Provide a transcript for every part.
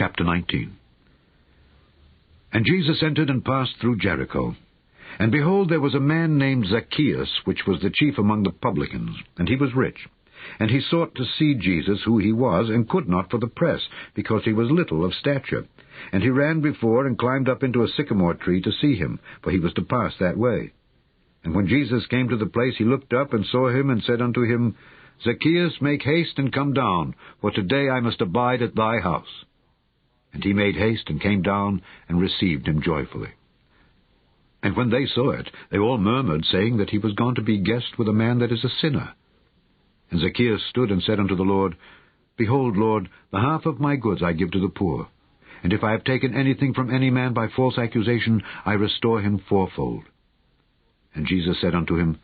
Chapter 19. And Jesus entered and passed through Jericho. And behold, there was a man named Zacchaeus, which was the chief among the publicans, and he was rich. And he sought to see Jesus, who he was, and could not for the press, because he was little of stature. And he ran before, and climbed up into a sycamore tree to see him, for he was to pass that way. And when Jesus came to the place, he looked up, and saw him, and said unto him, Zacchaeus, make haste, and come down, for today I must abide at thy house. And he made haste, and came down, and received him joyfully. And when they saw it, they all murmured, saying that he was gone to be guest with a man that is a sinner. And Zacchaeus stood and said unto the Lord, Behold, Lord, the half of my goods I give to the poor. And if I have taken anything from any man by false accusation, I restore him fourfold. And Jesus said unto him,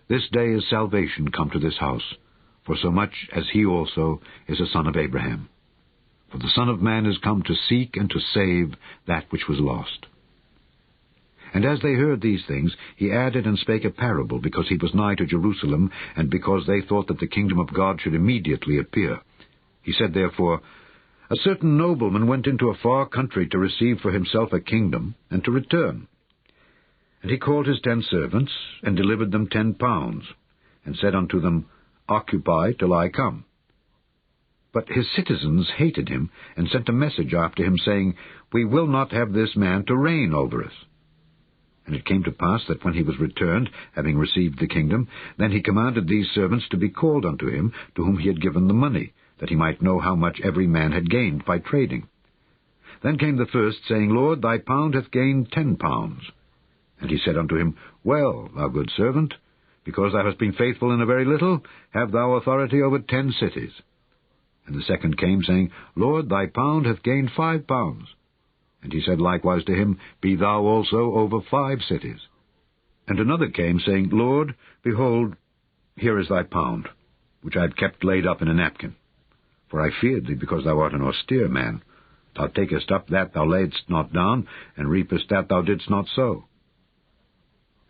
This day is salvation come to this house, for so much as he also is a son of Abraham. For the Son of Man is come to seek and to save that which was lost. And as they heard these things, he added and spake a parable, because he was nigh to Jerusalem, and because they thought that the kingdom of God should immediately appear. He said therefore, A certain nobleman went into a far country to receive for himself a kingdom, and to return. And he called his 10 servants, and delivered them 10 pounds, and said unto them, Occupy till I come. But his citizens hated him, and sent a message after him, saying, We will not have this man to reign over us. And it came to pass that when he was returned, having received the kingdom, then he commanded these servants to be called unto him, to whom he had given the money, that he might know how much every man had gained by trading. Then came the first, saying, Lord, thy pound hath gained 10 pounds. And he said unto him, Well, thou good servant, because thou hast been faithful in a very little, have thou authority over 10 cities. And the second came, saying, Lord, thy pound hath gained 5 pounds. And he said likewise to him, Be thou also over 5 cities. And another came, saying, Lord, behold, here is thy pound, which I have kept laid up in a napkin. For I feared thee, because thou art an austere man. Thou takest up that thou laidst not down, and reapest that thou didst not sow.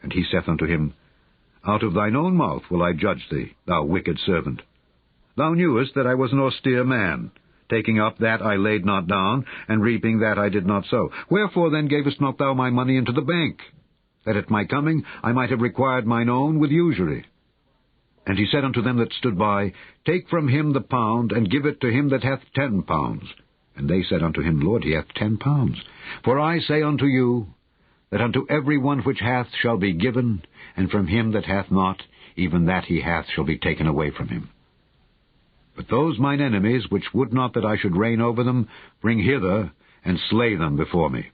And he saith unto him, Out of thine own mouth will I judge thee, thou wicked servant. Thou knewest that I was an austere man, taking up that I laid not down, and reaping that I did not sow. Wherefore then gavest not thou my money into the bank, that at my coming I might have required mine own with usury? And he said unto them that stood by, Take from him the pound, and give it to him that hath 10 pounds. And they said unto him, Lord, he hath 10 pounds. For I say unto you, that unto every one which hath shall be given, and from him that hath not, even that he hath shall be taken away from him. But those mine enemies, which would not that I should reign over them, bring hither, and slay them before me.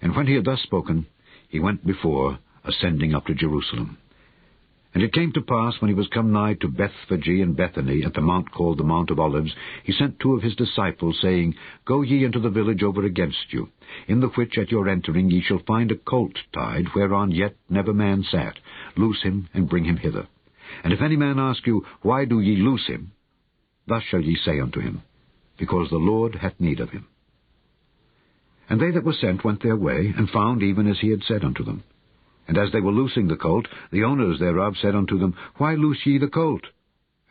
And when he had thus spoken, he went before, ascending up to Jerusalem. And it came to pass, when he was come nigh to Bethphage and Bethany, at the mount called the Mount of Olives, he sent 2 of his disciples, saying, Go ye into the village over against you, in the which at your entering ye shall find a colt tied, whereon yet never man sat. Loose him, and bring him hither. And if any man ask you, Why do ye loose him? Thus shall ye say unto him, Because the Lord hath need of him. And they that were sent went their way, and found even as he had said unto them. And as they were loosing the colt, the owners thereof said unto them, Why loose ye the colt?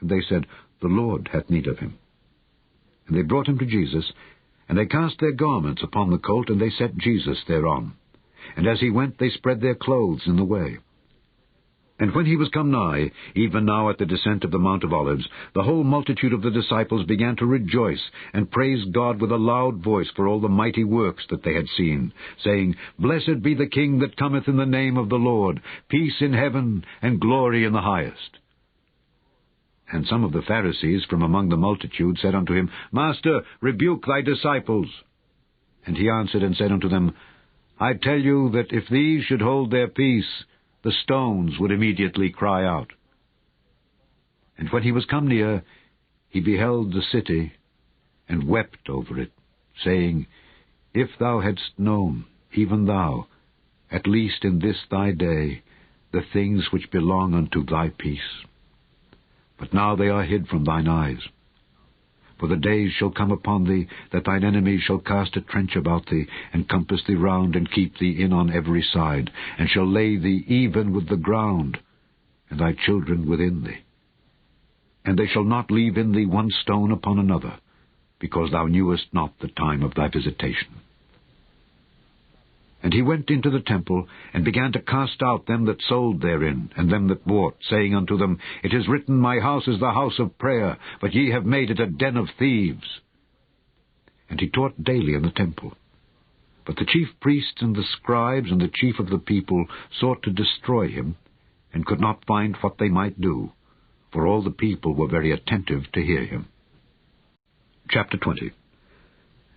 And they said, The Lord hath need of him. And they brought him to Jesus, and they cast their garments upon the colt, and they set Jesus thereon. And as he went, they spread their clothes in the way. And when he was come nigh, even now at the descent of the Mount of Olives, the whole multitude of the disciples began to rejoice, and praise God with a loud voice for all the mighty works that they had seen, saying, Blessed be the King that cometh in the name of the Lord, peace in heaven, and glory in the highest. And some of the Pharisees from among the multitude said unto him, Master, rebuke thy disciples. And he answered and said unto them, I tell you that if these should hold their peace, the stones would immediately cry out. And when he was come near, he beheld the city, and wept over it, saying, If thou hadst known, even thou, at least in this thy day, the things which belong unto thy peace. But now they are hid from thine eyes. For the days shall come upon thee, that thine enemies shall cast a trench about thee, and compass thee round, and keep thee in on every side, and shall lay thee even with the ground, and thy children within thee. And they shall not leave in thee one stone upon another, because thou knewest not the time of thy visitation. And he went into the temple, and began to cast out them that sold therein, and them that bought, saying unto them, It is written, My house is the house of prayer, but ye have made it a den of thieves. And he taught daily in the temple. But the chief priests and the scribes and the chief of the people sought to destroy him, and could not find what they might do, for all the people were very attentive to hear him. Chapter 20.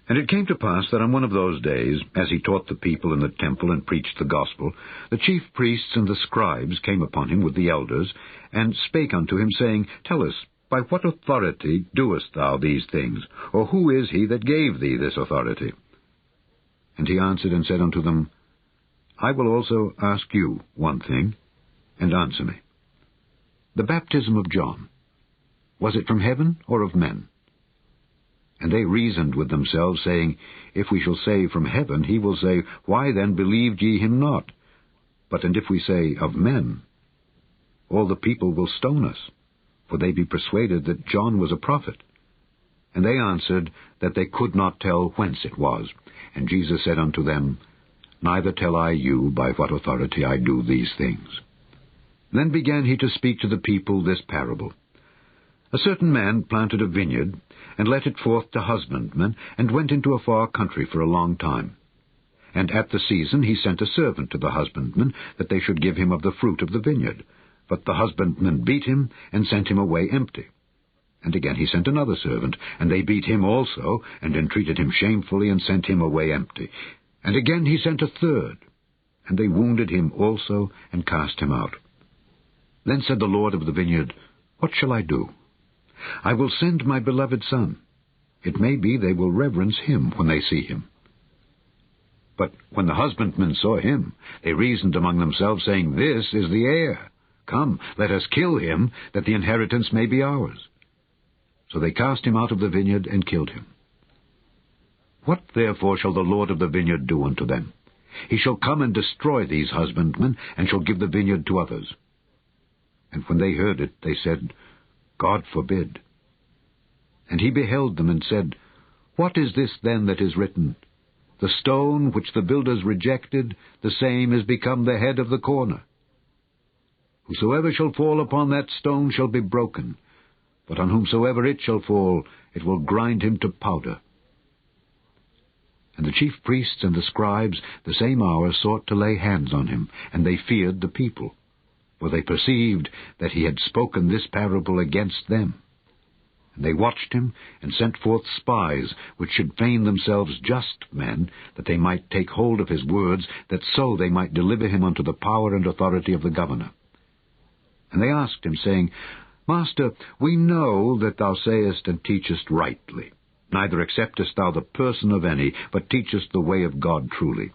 And it came to pass that on one of those days, as he taught the people in the temple and preached the gospel, the chief priests and the scribes came upon him with the elders, and spake unto him, saying, Tell us, by what authority doest thou these things? Or who is he that gave thee this authority? And he answered and said unto them, I will also ask you one thing, and answer me. The baptism of John, was it from heaven or of men? And they reasoned with themselves, saying, If we shall say from heaven, he will say, Why then believed ye him not? But and if we say of men, all the people will stone us, for they be persuaded that John was a prophet. And they answered that they could not tell whence it was. And Jesus said unto them, Neither tell I you by what authority I do these things. Then began he to speak to the people this parable. A certain man planted a vineyard, and let it forth to husbandmen, and went into a far country for a long time. And at the season he sent a servant to the husbandmen, that they should give him of the fruit of the vineyard. But the husbandmen beat him, and sent him away empty. And again he sent another servant, and they beat him also, and entreated him shamefully, and sent him away empty. And again he sent a third, and they wounded him also, and cast him out. Then said the Lord of the vineyard, What shall I do? I will send my beloved son. It may be they will reverence him when they see him. But when the husbandmen saw him, they reasoned among themselves, saying, This is the heir. Come, let us kill him, that the inheritance may be ours. So they cast him out of the vineyard, and killed him. What therefore shall the Lord of the vineyard do unto them? He shall come and destroy these husbandmen, and shall give the vineyard to others. And when they heard it, they said, God forbid. And he beheld them, and said, What is this then that is written? The stone which the builders rejected, the same is become the head of the corner. Whosoever shall fall upon that stone shall be broken, but on whomsoever it shall fall, it will grind him to powder. And the chief priests and the scribes the same hour sought to lay hands on him, and they feared the people, for they perceived that he had spoken this parable against them. And they watched him, and sent forth spies, which should feign themselves just men, that they might take hold of his words, that so they might deliver him unto the power and authority of the governor. And they asked him, saying, Master, we know that thou sayest and teachest rightly. Neither acceptest thou the person of any, but teachest the way of God truly.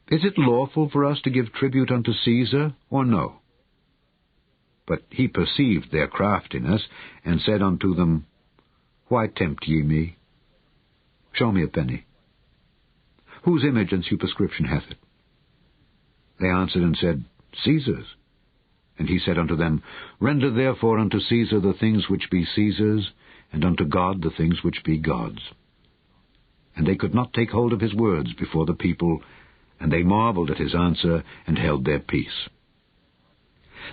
Is it lawful for us to give tribute unto Caesar, or no? But he perceived their craftiness, and said unto them, Why tempt ye me? Show me a penny. Whose image and superscription hath it? They answered and said, Caesar's. And he said unto them, Render therefore unto Caesar the things which be Caesar's, and unto God the things which be God's. And they could not take hold of his words before the people, and they marveled at his answer, and held their peace.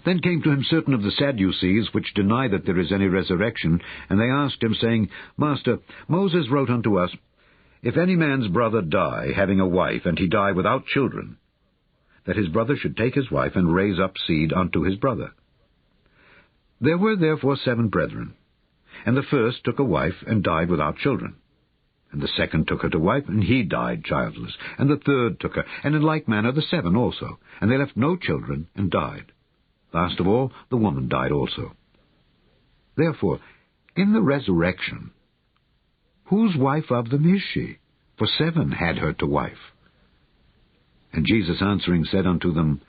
Then came to him certain of the Sadducees, which deny that there is any resurrection, and they asked him, saying, Master, Moses wrote unto us, If any man's brother die, having a wife, and he die without children, that his brother should take his wife, and raise up seed unto his brother. There were therefore 7 brethren, and the first took a wife, and died without children. And the second took her to wife, and he died childless. And the third took her, and in like manner the 7 also. And they left no children, and died. Last of all, the woman died also. Therefore, in the resurrection, whose wife of them is she? For 7 had her to wife. And Jesus answering said unto them,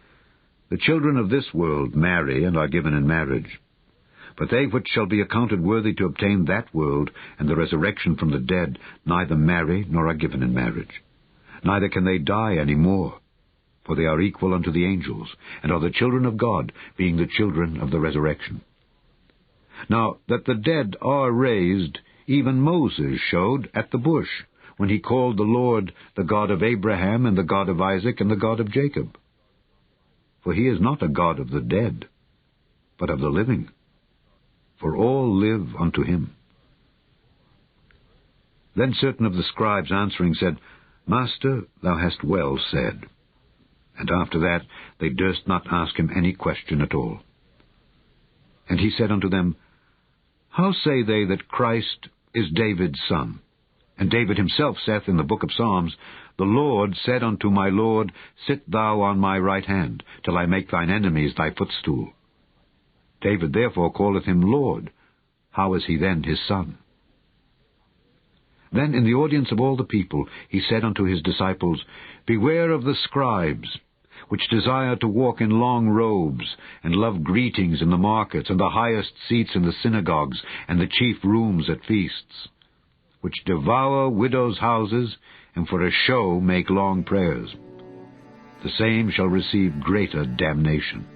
The children of this world marry, and are given in marriage. But they which shall be accounted worthy to obtain that world, and the resurrection from the dead, neither marry, nor are given in marriage. Neither can they die any more, for they are equal unto the angels, and are the children of God, being the children of the resurrection. Now, that the dead are raised even Moses showed at the bush, when he called the Lord the God of Abraham and the God of Isaac and the God of Jacob. For he is not a God of the dead, but of the living, for all live unto him. Then certain of the scribes answering said, Master, thou hast well said. And after that they durst not ask him any question at all. And he said unto them, How say they that Christ is David's son? And David himself saith in the book of Psalms, The Lord said unto my Lord, Sit thou on my right hand, till I make thine enemies thy footstool. David therefore calleth him Lord. How is he then his son? Then in the audience of all the people he said unto his disciples, Beware of the scribes, which desire to walk in long robes, and love greetings in the markets, and the highest seats in the synagogues, and the chief rooms at feasts, which devour widows' houses, and for a show make long prayers. The same shall receive greater damnation.